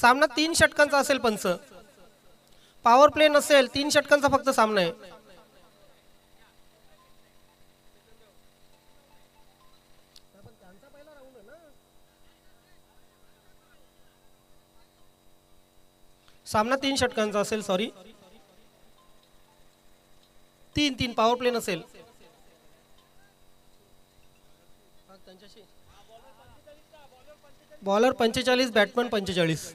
सामना 3 षटकांचा असेल पंच. पॉवर प्ले नसेल, 3 षटकांचा फक्त सामना आहे. सामना 3 षटकांचा असेल, सॉरी 3 पॉवर प्ले नसेल. Bowler 45, batsman 45.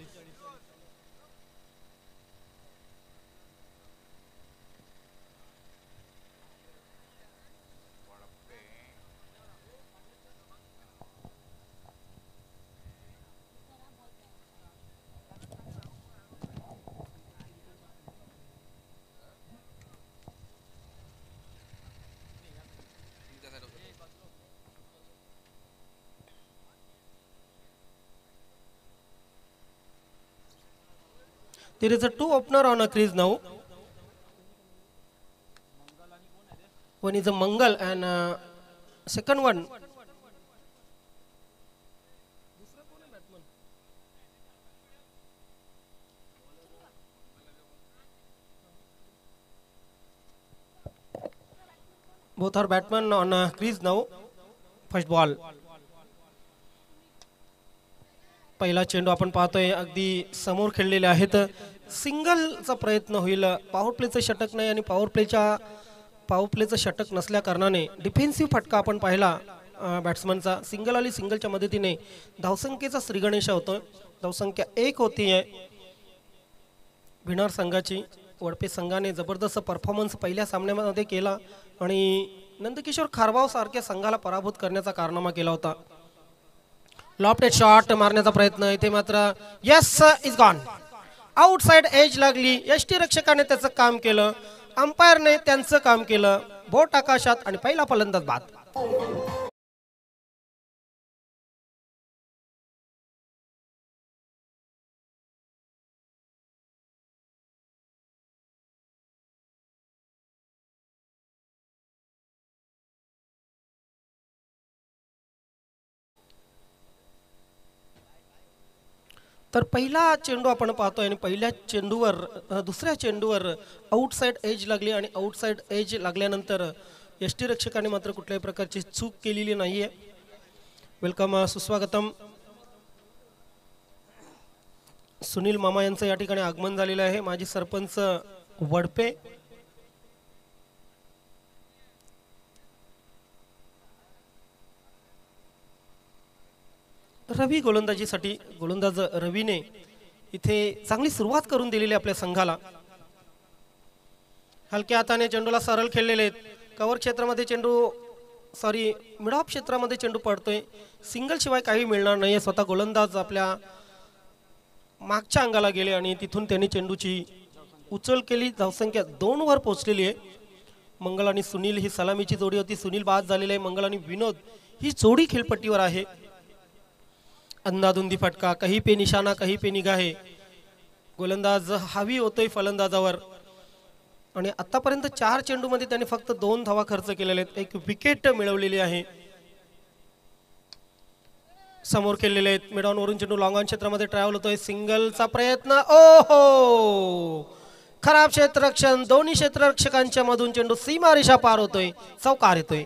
There is a 2 opener on a crease now. One is a Mangal and second one. Both are batsmen on a crease now. First ball. पहिला चेंडू आपण पाहतोय अगदी समोर खेळलेले आहेत. सिंगलचा प्रयत्न होईल. पॉवर प्लेचं षटक नाही आणि पॉवर प्लेचं षटक नसल्या कारणाने डिफेन्सिव्ह फटका आपण पाहिला बॅट्समनचा. सिंगल आली, सिंगलच्या मदतीने धावसंख्येचा श्रीगणेश होतोय. धावसंख्या 1 होतीये भिनार संघाची. वडपे संघाने जबरदस्त परफॉर्मन्स पहिल्या सामन्यामध्ये केला आणि नंदकिशोर खारबाव सारख्या संघाला पराभूत करण्याचा कारनामा केला होता. लॉफ्टेड शॉट मारण्याचा प्रयत्न, इथे मात्र yes is gone. Outside edge लागली. यष्टीरक्षकाने त्याचं काम केलं, अंपायरने त्यांचं काम केलं. बोट आकाशात आणि पहिला फलंदाज बाद. तर पहिला चेंडू आपण पाहतोय आणि पहिल्या चेंडूवर दुसऱ्या चेंडूवर आउटसाइड एज लागली आणि आउटसाइड एज लागल्यानंतर यष्टीरक्षकाने मात्र कुठल्याही प्रकारची चूक केलेली नाहीये. वेलकम, सुस्वागतम. सुनील मामा यांचं या ठिकाणी आगमन झालेलं आहे. माजी सरपंच वडपे. रवी गोलंदाजीसाठी. गोलंदाज रवीने इथे चांगली सुरुवात करून दिलेली आपल्या संघाला. हलक्या हाताने चेंडूला सरळ खेळलेले आहेत. कव्हर क्षेत्रामध्ये चेंडू, सॉरी मिड ऑफ क्षेत्रामध्ये चेंडू पडतोय. सिंगल शिवाय काही मिळणार नाहीये. स्वतः गोलंदाज आपल्या मागच्या अंगाला गेले आणि तिथून त्यांनी चेंडूची उचल केली. धावसंख्या 2 वर पोहोचलेली आहे. मंगल आणि सुनील ही सलामीची जोडी होती. सुनील बाद झालेले आहे. मंगल आणि विनोद ही जोडी खेळपट्टीवर आहे. अंधाधुंदी फटका, कहीं पे निशाणा कहीं पे निगाहे. गोलंदाज हावी होतोय फलंदाजावर आणि आतापर्यंत 4 चेंडूमध्ये त्याने फक्त 2 धावा खर्च केलेले आहेत. 1 विकेट मिळवलेली आहे. समोर खेळलेले आहेत. मिडॉन वरून चेंडू लॉंग ऑन क्षेत्रामध्ये ट्रॅव्हल होतोय. सिंगलचा प्रयत्न, ओहो, खराब क्षेत्ररक्षण. दोन्ही क्षेत्ररक्षकांच्या मधून चेंडू सीमारेषा पार होतोय. चौकार येतोय.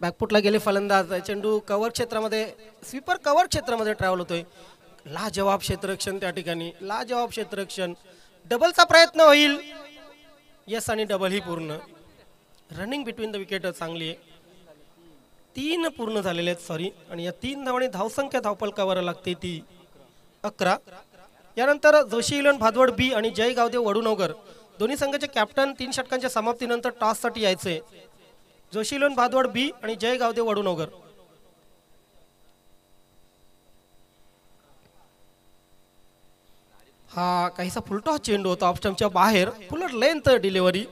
बॅकफुटला गेले फलंदाज. चेंडू कव्हर क्षेत्रामध्ये, स्वीपर कव्हर क्षेत्रामध्ये ट्रॅव्हल होतोय. लाजवाब क्षेत्ररक्षण त्या ठिकाणी, लाजवाब क्षेत्ररक्षण. डबलचा प्रयत्न होईल. यस, आणि डबल ही पूर्ण. रनिंग बिटवीन द विकेट चांगली आहे. 3 पूर्ण झालेले आहेत, सॉरी. आणि या 3 धावांनी धावसंख्या धावपलकावर लागते ती 11. यानंतर जोशी इलेव्हन भादवड बी आणि जय गावदेव वडूनगर दोन्ही संघाचे कॅप्टन 3 षटकांच्या समाप्तीनंतर टॉससाठी यायचे. जोशी इलेव्हन भादवड बी आणि जय गावदेव वडूनगर. हा काहीसा फुलटॉस चेंडू होता ऑफ स्टंपच्या बाहेर. फुलर लेंथ डिलिव्हरी,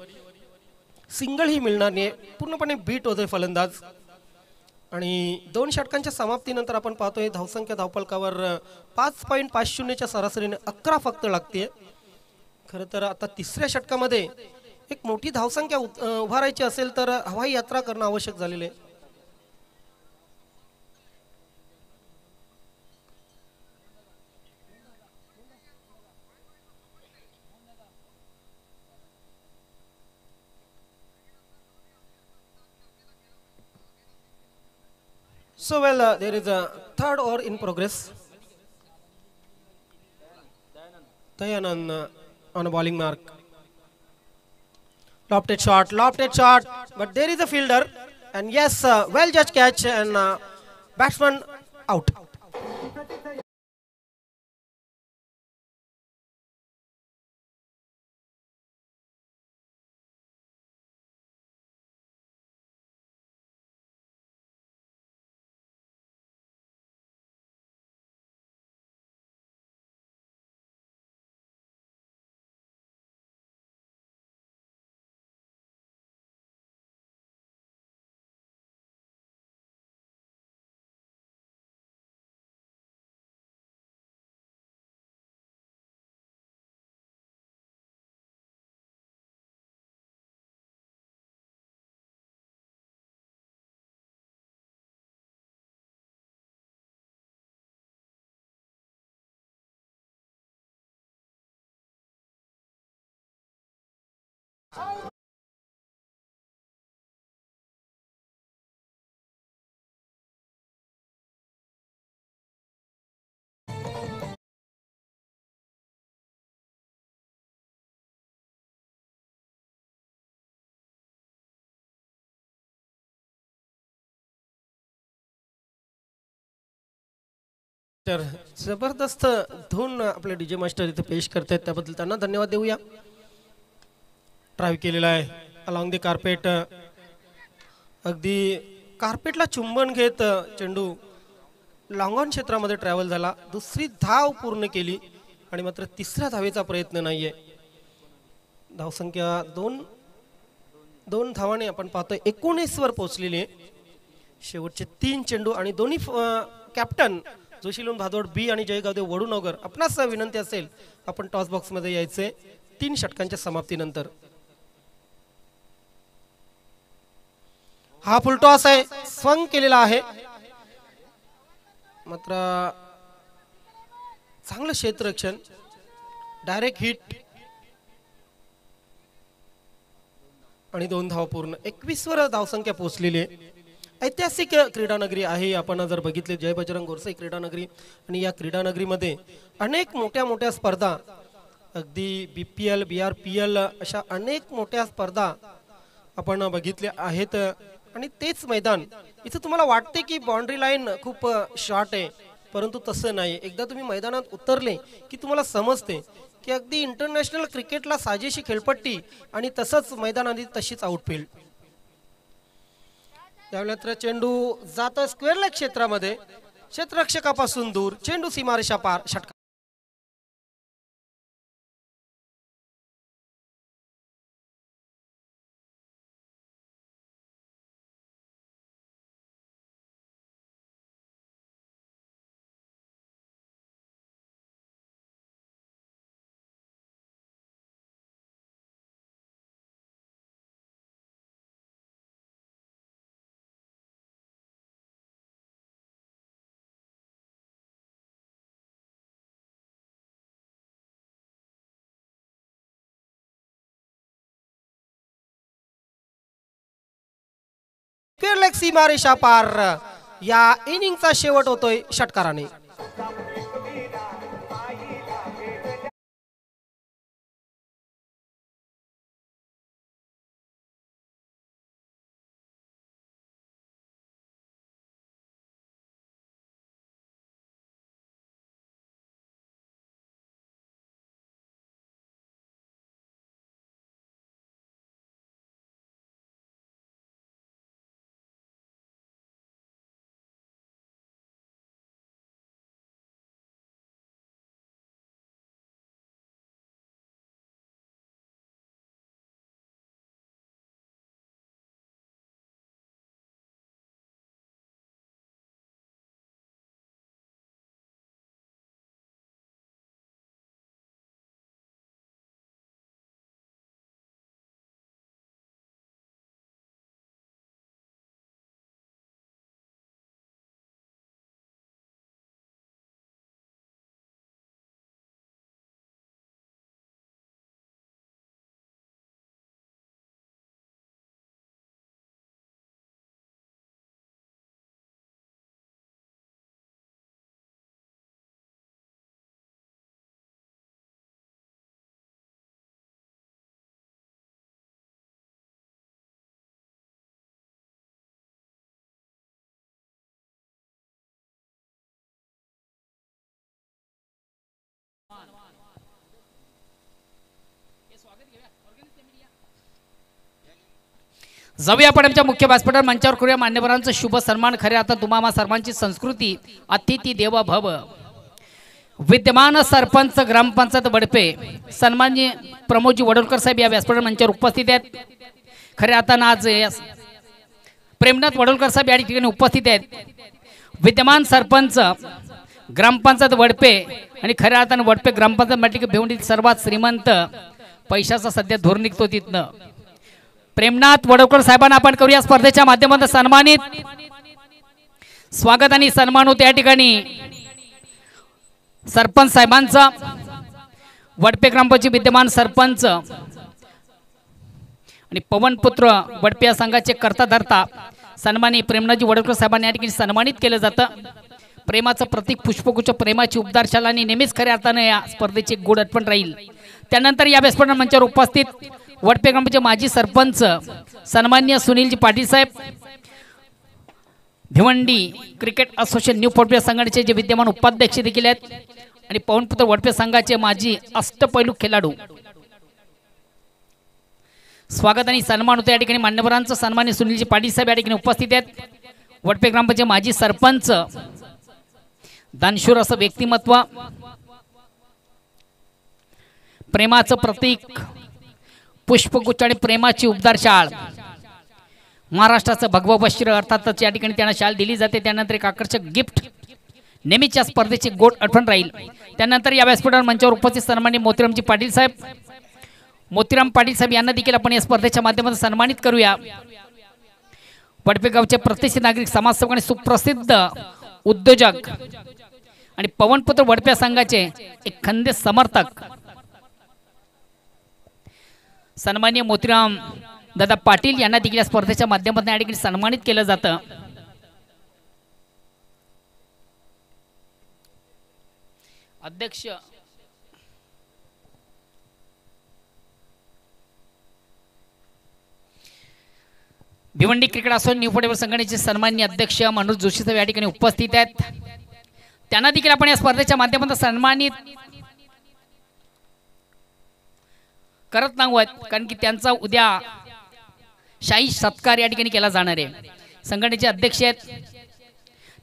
सिंगल ही मिळणार नाही. पूर्णपणे बीट होतोय फलंदाज. आणि 2 षटकांच्या समाप्तीनंतर आपण पाहतोय धावसंख्या धावपलकावर 5.50च्या सरासरीने 11 फक्त लागते. खरं तर आता तिसऱ्या षटकामध्ये एक मोठी धावसंख्या उभारायची असेल तर हवाई यात्रा करणं आवश्यक झालेलं आहे. So well, there is a third over in progress. Dayanand on a bowling mark. Lofted shot, but there is a fielder, and yes, well judged catch, and batsman out. तर जबरदस्त धून आपले डीजे मास्टर इथे पेश करतात, त्याबद्दल त्यांना धन्यवाद देऊया. ड्राईव्ह केलेला आहे अलॉंग द कार्पेट. अगदी कार्पेटला चुंबन घेत चेंडू लॉंग ऑन क्षेत्रामध्ये ट्रॅव्हल झाला. दुसरी धाव पूर्ण केली आणि मात्र तिसऱ्या धावेचा प्रयत्न नाहीये. धावसंख्या दोन धावाने आपण पाहतोय 19 वर पोहोचलेली आहे. शेवटचे 3 चेंडू आणि दोन्ही कॅप्टन जोशी इलेव्हन भादोड बी आणि जय गावदेव वडूनगर आपणास विनंती असेल आपण टॉस बॉक्स मध्ये यायचे 3 षटकांच्या समाप्तीनंतर. हा फुल टॉस आहे, स्वंग केलेला आहे, मात्र चांगलं क्षेत्ररक्षण, डायरेक्ट हिट आणि 2 धाव पूर्ण. 21 वर धावसंख्या पोहोचलेली आहे. ऐतिहासिक क्रीडानगरी आहे. आपण जर बघितले जय बजरंग गोरसे क्रीडानगरी, आणि या क्रीडानगरीमध्ये अनेक मोठ्या स्पर्धा, अगदी BPL BRPL अशा अनेक मोठ्या स्पर्धा आपण बघितल्या आहेत. आणि तेच मैदान इथं तुम्हाला वाटते की बाउंड्री लाईन खूप शॉर्ट आहे, परंतु तसं नाही. एकदा तुम्ही मैदानात उतरले की तुम्हाला समजते की अगदी इंटरनॅशनल क्रिकेटला साजेशी खेळपट्टी आणि तसंच मैदानात तशीच आउटफील्ड. त्यावेळेला चेंडू जातो स्क्वेअर लेग क्षेत्रामध्ये, क्षेत्ररक्षकापासून दूर, चेंडू सीमारेषा पार, षटकार. केरलेक सीमारेषा पार या इनिंगचा शेवट होतोय षटकाराने. जाऊया आपण आमच्या मुख्य व्यासपीठावर मंचावर करूया मान्यवरांचा शुभ सन्मान. खरे आता तुम्हा सर्वांची संस्कृती अतिथी देव भव. विद्यमान सरपंच ग्रामपंचायत वडपे सन्माननीय प्रमोदजी वडोलकर साहेब या व्यासपीठावर मंचावर उपस्थित आहेत. खरे आता आज प्रेमनाथ वडोलकर साहेब या ठिकाणी उपस्थित आहेत. विद्यमान सरपंच ग्रामपंचायत वडपे आणि खऱ्या अर्थाने वडपे ग्रामपंचायत भिवंडीतील सर्वात श्रीमंत पैशाचा सध्या धोरण निघतो तिथनं प्रेमनाथ वडोलकर साहेबांना आपण करूया स्पर्धेच्या माध्यमातून सन्मानित. स्वागत आणि सन्मान होते या ठिकाणी सरपंच साहेबांचा. वडपे ग्रामपंचायत विद्यमान सरपंच आणि पवनपुत्र वडपे या संघाचे कर्ता धर्ता सन्मानी प्रेमनाथजी वडोलकर साहेबांना या ठिकाणी सन्मानित केलं जातं. प्रेमाचं प्रतीक पुष्पगुच्छ प्रेमाची उपदारशाला आणि नेहमीच खऱ्या अर्थाने या स्पर्धेची गोड आठवण राहील. त्यानंतर या व्यासपीठ मंचावर उपस्थित वडपे ग्रामपंचायत माजी सरपंच सन्मान्य सुनीलजी पाटील साहेब, Bhiwandi cricket association new fort संघटनेचे जे विद्यमान उपाध्यक्ष देखील आहेत आणि पवनपुत्र वडपे संघाचे माजी अष्टपैलू खेळाडू. स्वागत आणि सन्मान होते या ठिकाणी मान्यवरांचं. सन्मान्य सुनीलजी पाटील साहेब या ठिकाणी उपस्थित आहेत. वडपे ग्रामपंचायत माजी सरपंच, दानशूर असं व्यक्तिमत्व, प्रेमाचं प्रतीक पुष्पगुच्छ आणि प्रेमाची उबदार शाळ, महाराष्ट्राचं भगवा बशीर अर्थातच या ठिकाणी त्यांना शाल दिली जाते. त्यानंतर एक आकर्षक गिफ्ट नेहमीच्या स्पर्धेची गोड आठवण राहील. त्यानंतर या व्यासपीठावर मंचावर उपस्थित सन्माननीय मोतीरामजी पाटील साहेब, मोतीराम पाटील साहेब यांना देखील आपण या स्पर्धेच्या माध्यमातून सन्मानित करूया. वडपे गावचे प्रतिष्ठित नागरिक, समाजसेवक आणि सुप्रसिद्ध उद्योजक आणि पवनपुत्र वडपे संघाचे एक खंदे समर्थक सन्माननीय मोतीराम दादा पाटील यांना देखील या स्पर्धेच्या माध्यमातून या ठिकाणी सन्मानित केलं जातं. अध्यक्ष Bhiwandi cricket association new fort संघटनेचे सन्माननीय अध्यक्ष मनोज जोशी साहेब या ठिकाणी उपस्थित आहेत. त्यांना देखील आपण या स्पर्धेच्या माध्यमातून सन्मानित करत नाहीत, कारण की त्यांचा उद्या शाही सत्कार या ठिकाणी केला जाणार आहे. संघटनेचे अध्यक्ष आहेत.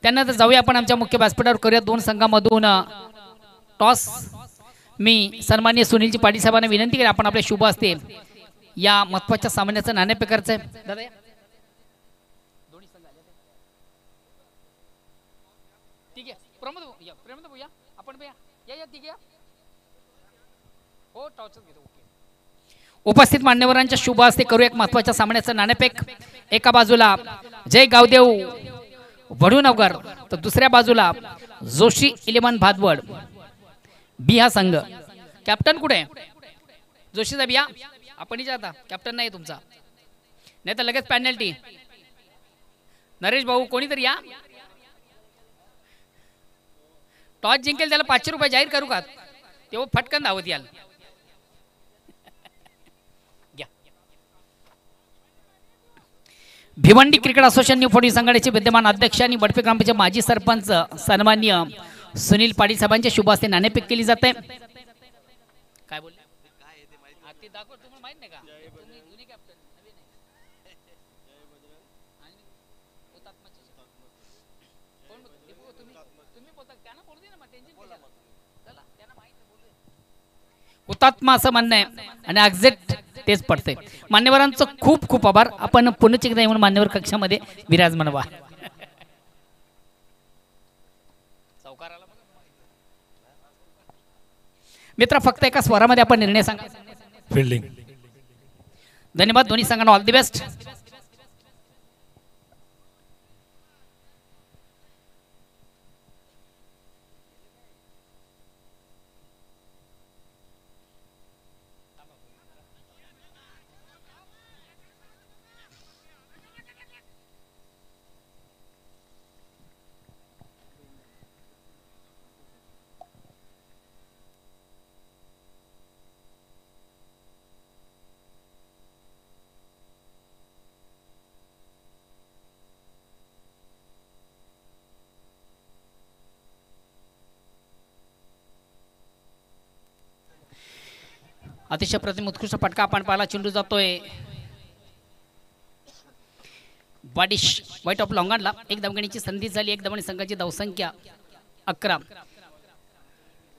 त्यानंतर जाऊया आपण आमच्या मुख्य व्यासपीठावर करूया. दोन संघामधून टॉस मी सन्माननीय सुनीलजी पाटील साहेबांना विनंती केली आपण आपल्या शुभ असते या महत्वाच्या सामन्याचं नाणेफेक प्रकारचं आहे. दादा दोन्ही संघ आले ठीक आहे. प्रमोद भैया आपण या ठीक आहे. हो टॉस घेतो. उपस्थित मान्यवरांच्या शुभ हस्ते करूया एक महत्वाच्या सामन्याचं नाणेफेक. एका बाजूला जय गावदेव वडूनगर तर दुसऱ्या बाजूला जोशी 11 भादवड बी हा संघ. कॅप्टन कुठे जोशी साहेब या आपण आता कॅप्टन नाही तुमचा, नाही तर लगेच पेनल्टी. नरेश भाऊ कोणीतरी या. टॉस जिंकेल त्याला 500 रुपये जाहीर करू का तेव्हा फटकन धावत याल. घ्या. Bhiwandi cricket association new forty संघटनेचे विद्यमान अध्यक्ष आणि बडपे ग्रामपंचायत माजी सरपंच सन्माननीय सुनील पाटील साहेबांच्या शुभ हस्ते नाणेफेक केली जाते. काय बोलले ते दाखव. तुम्हाला माहित नाही का तुम्ही जुने कॅप्टन नवीन आहे. आणि हुतात्माचे कोण दीपू तुम्ही बोलता त्यांना बोलू दे ना मग टेन्शन कशाला. चला त्यांना माहित नाही बोलू दे. हुतात्मा असं म्हणणं आहे आणि एक्झॅक्ट तेच पडते. मान्यवरांचं खूप खूप आभार. आपण पुन्हा एकदा येऊन मान्यवर कक्षामध्ये विराजमान व्हा. मित्र फक्त एका स्वरामध्ये आपण निर्णय सांगा. फिल्डिंग. धन्यवाद. दोन्ही संघांना ऑल द बेस्ट. अतिशय प्रतिम उत्कृष्ट फटका आपण पाहिला. चेंडू जातोय वाडिश व्हाईट ऑफ लॉंगांडला. एक धावगणीची संधी झाली. एक धावणी संघाची धावसंख्या 11.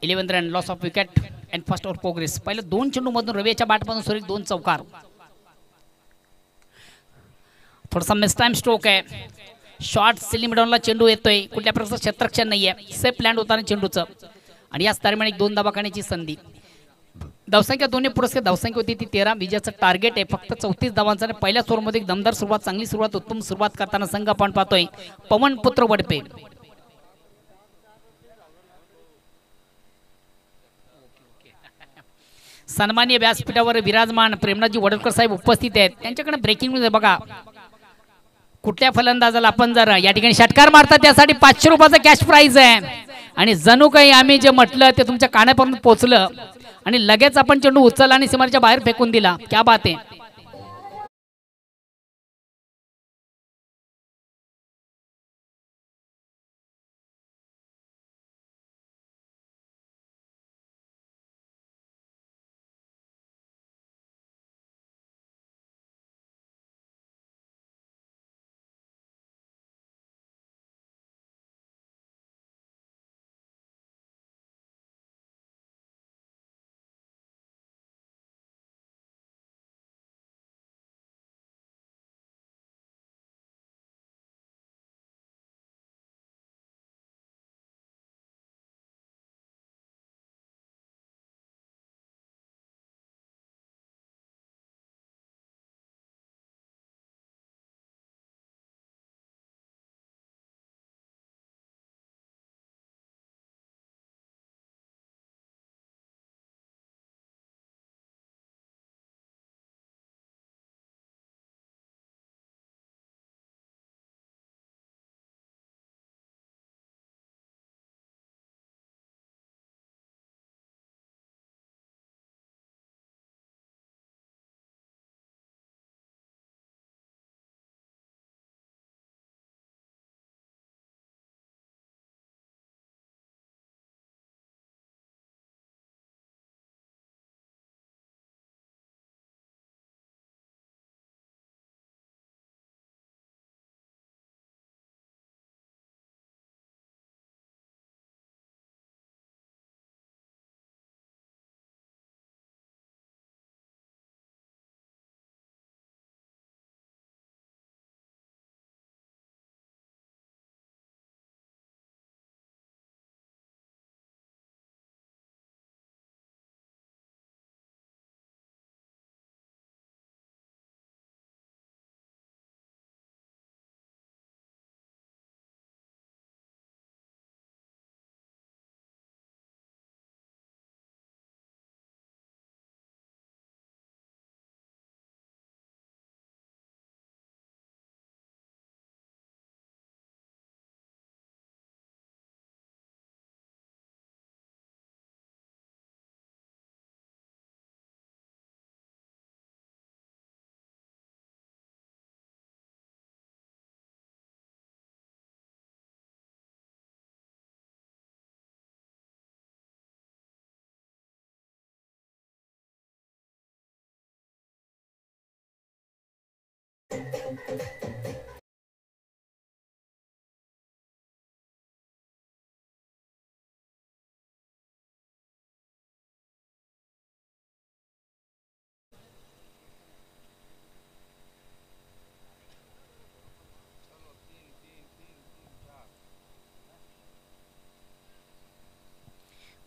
11 run. Loss of wicket and first over progress. पहिलं 2 चेंडू मधून रवीच्या बॅटमधून सुरेख 2 चौकार. थोडासा मिस टाइम स्ट्रोक आहे. शॉर्ट सिलिंग डाऊनला चेंडू येतोय. कुठल्या प्रकारचं क्षेत्ररक्षण नाहीये. सेफ लँड होताना चेंडूचं आणि याच दरम्यान एक 2 धावा करण्याची संधी. धावसंख्या दोन्ही पुरस्कार धावसंख्या होती ती 13. विजयाचं टार्गेट आहे फक्त 34 धावांचा. पहिल्या ओव्हरमध्ये एक दमदार सुरुवात, चांगली सुरुवात, उत्तम सुरुवात करताना संघ आपण पाहतोय पवन पुत्र वडपे. सन्माननीय व्यासपीठावर विराजमान प्रेमनाथजी वडलकर साहेब उपस्थित आहेत. त्यांच्याकडे ब्रेकिंग न्यूज आहे बघा. कुठल्या फलंदाजाला आपण जर या ठिकाणी षटकार मारतात त्यासाठी 500 रुपयाचा कॅश प्राइज आहे. आणि जणू काही आम्ही जे म्हटलं ते तुमच्या कानापर्यंत पोहोचलं आणि लगेच आपण चेंडू उचलला आणि सीमारेच्या बाहेर फेकून दिला. क्या बात आहे.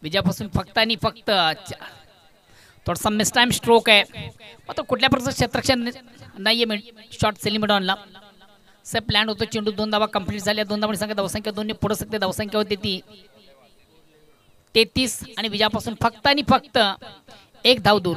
विजयापासून फक्त आणि फक्त थोडासा मिस टाइम स्ट्रोक आहे. आता कुठल्या प्रकारचं क्षेत्ररक्षण नाहीये शॉर्ट सेलिंग मिडॉनला. सब प्लॅन होतो. चेंडू 2 धावा कंप्लीट झाल्या. 2 धावांची संख्या धावसंख्या 2 ने पुढे सकते. धावसंख्या होती ती 33 आणि विजयापासून फक्त आणि फक्त 1 धाव दूर.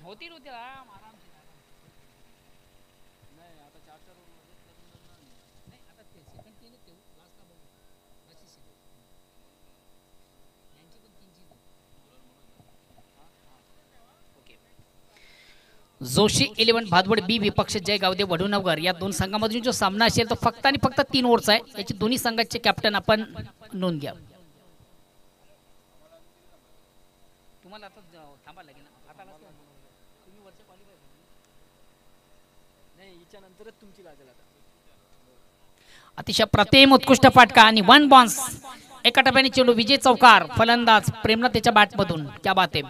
होती नव्हती जोशी 11 भादवड बी विपक्ष जय गावदेव वडूनगर या दोन संघामधून जो सामना असेल तो फक्त आणि फक्त 3 ओव्हरचा आहे. याची दोन्ही संघाचे कॅप्टन आपण नोंद घ्या. तुम्हाला आता थांबा लागेल ना. आता तुम्ही वरच्या क्वालिफाय नाही याच्या नंतरच तुमची गाजल. आता अतिशय प्रतिम उत्कृष्ट फाटका आणि 1 बॉन्स एका टप्प्याने चेंडू विजय चौकार. फलंदाज प्रेमनाथ त्याच्या बॅटमधून. क्या बात आहे.